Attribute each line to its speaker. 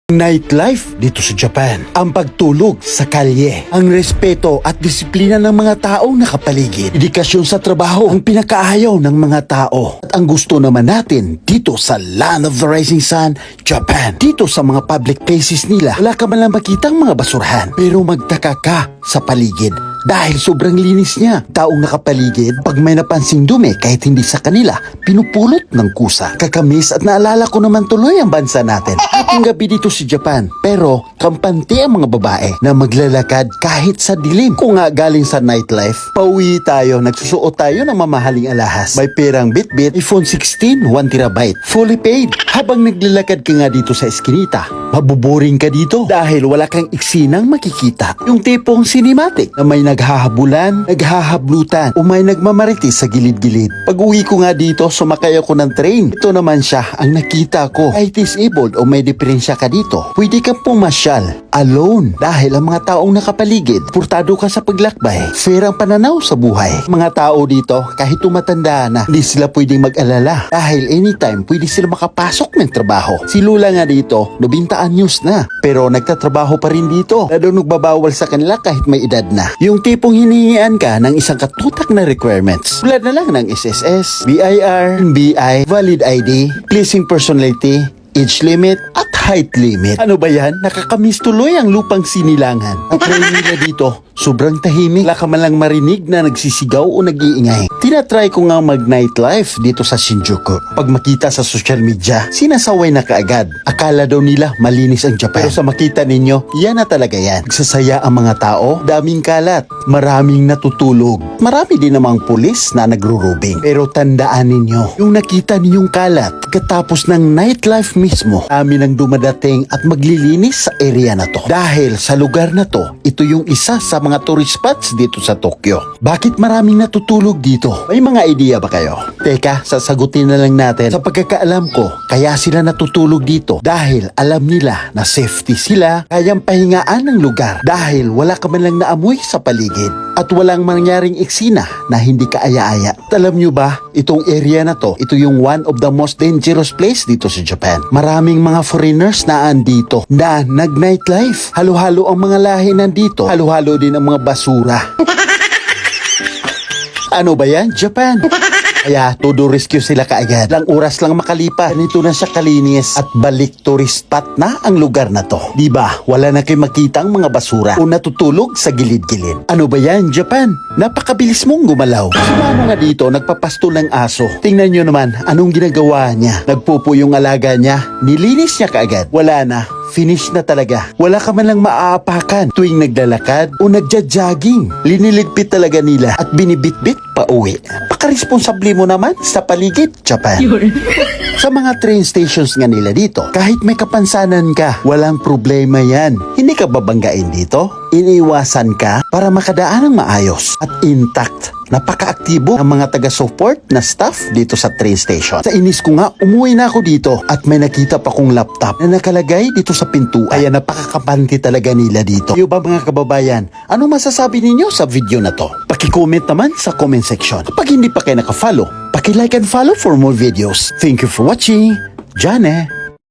Speaker 1: Nightlife dito sa Japan, ang pagtulog sa kalye, ang respeto at disiplina ng mga taong nakapaligid, dedikasyon sa trabaho, ang pinakaayaw ng mga tao, at ang gusto naman natin dito sa Land of the Rising Sun, Japan. Dito sa mga public places nila, wala ka man lang makitang mga basurahan, pero magtaka ka sa paligid dahil sobrang linis niya. Taong nakapaligid, pag may napansing dumi kahit hindi sa kanila, pinupulot ng kusa. Kakamis at naalala ko naman tuloy ang bansa natin. Ating gabi dito sa Japan, pero kampante ang mga babae na maglalakad kahit sa dilim. Kung nga galing sa nightlife, pauwi tayo, nagsusuot tayo ng mamahaling alahas. May perang bitbit, iPhone 16, 1TB, fully paid. Habang naglalakad ka nga dito sa eskinita, mabuboring ka dito dahil wala kang iksinang makikita. Yung tipong cinematic na may naghahabulan, naghahablutan o may nagmamarites sa gilid-gilid. Pag uwi ko nga dito, sumakay ako ng train. Ito naman siya ang nakita ko. Kahit disabled o may diferensya ka dito, pwede kang pumasyal alone dahil ang mga taong nakapaligid, portado ka sa paglakbay. Fair ang pananaw sa buhay. Mga tao dito, kahit tumatanda na, hindi sila pwedeng mag-alala dahil anytime pwede sila makapasok ng trabaho. Si Lula nga dito, 90 anyos na, pero nagtatrabaho pa rin dito. Lalo nagbabawal sa kanila kahit may edad na. Yung tipong hinihingian ka ng isang katutak na requirements. Tulad na lang ng SSS, BIR, BI, valid ID, pleasing personality, age limit, at height limit. Ano ba yan? Nakakamiss tuloy ang lupang sinilangan. Ang train nila dito, sobrang tahimik. Wala ka man lang marinig na nagsisigaw o nag-iingay. Tinatry ko nga mag-nightlife dito sa Shinjuku. Pag makita sa social media, sinasaway na kaagad. Akala daw nila malinis ang Japan. Pero sa makita ninyo, yan na talaga yan. Nagsasaya ang mga tao, daming kalat, maraming natutulog. Marami din namang pulis na nagrurubing. Pero tandaan ninyo, yung nakita ninyong kalat, katapos ng nightlife mismo, amin ang dumadating at maglilinis sa area na to. Dahil sa lugar na to, ito yung isa sa mga tourist spots dito sa Tokyo. Bakit maraming natutulog dito? May mga idea ba kayo? Teka, sasagutin na lang natin. Sa pagkakaalam ko, kaya sila natutulog dito dahil alam nila na safety sila, kayang pahingaan ng lugar dahil wala ka man lang naamoy sa paligid at walang mangyaring eksena na hindi ka aya-aya. At alam nyo ba, itong area na to, ito yung one of the most dangerous place dito sa Japan. Maraming mga foreigners na andito na nag-nightlife. Halo-halo ang mga lahi nandito. Halo-halo din ang mga basura. Ano ba yan? Japan! Kaya todo rescue sila kaagad. Lang oras lang makalipas, ganito na siya kalinis at balik tourist spot na ang lugar na to. Diba? Wala na kayo makitang mga basura o natutulog sa gilid-gilid. Ano ba yan, Japan? Napakabilis mong gumalaw. Sumama nga dito, nagpapasto ng aso. Tingnan nyo naman, anong ginagawa niya? Nagpupo yung alaga niya, nilinis niya kaagad. Wala na. Finish na talaga. Wala ka man lang maaapakan tuwing naglalakad o nagja-jogging. Liniligpit talaga nila at binibitbit pa uwi. Pakaresponsable mo naman sa paligid, Japan. Sa mga train stations nga nila dito, kahit may kapansanan ka, walang problema yan. Hindi ka babanggain dito. Iniiwasan ka para makadaan ng maayos at intact. Napaka-aktibo ang mga taga-support na staff dito sa train station. Sa inis ko nga, umuwi na ako dito at may nakita pa kong laptop na nakalagay dito sa pintuan. Kaya napakakapante talaga nila dito. Iyo ba mga kababayan, ano masasabi ninyo sa video na to? Paki-comment naman sa comment section. Kapag hindi pa kayo naka-follow, paki-like and follow for more videos. Thank you for watching. Jane.